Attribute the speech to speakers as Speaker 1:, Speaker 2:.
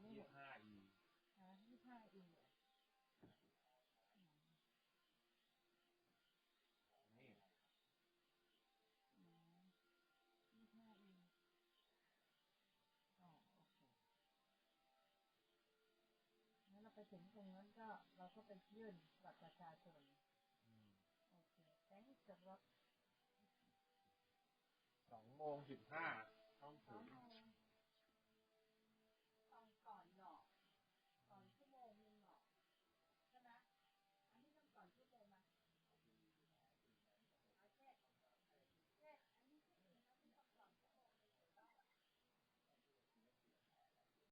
Speaker 1: ไม่เห็น
Speaker 2: 25E
Speaker 1: 25E
Speaker 2: นี่
Speaker 1: 25E อ๋อโอเคงั้นเราไปถึงตรงนั้นก็เราก็ไปยื่นบัตรประชาชนโอเค thanks a lot
Speaker 2: 2:15ต้องถึง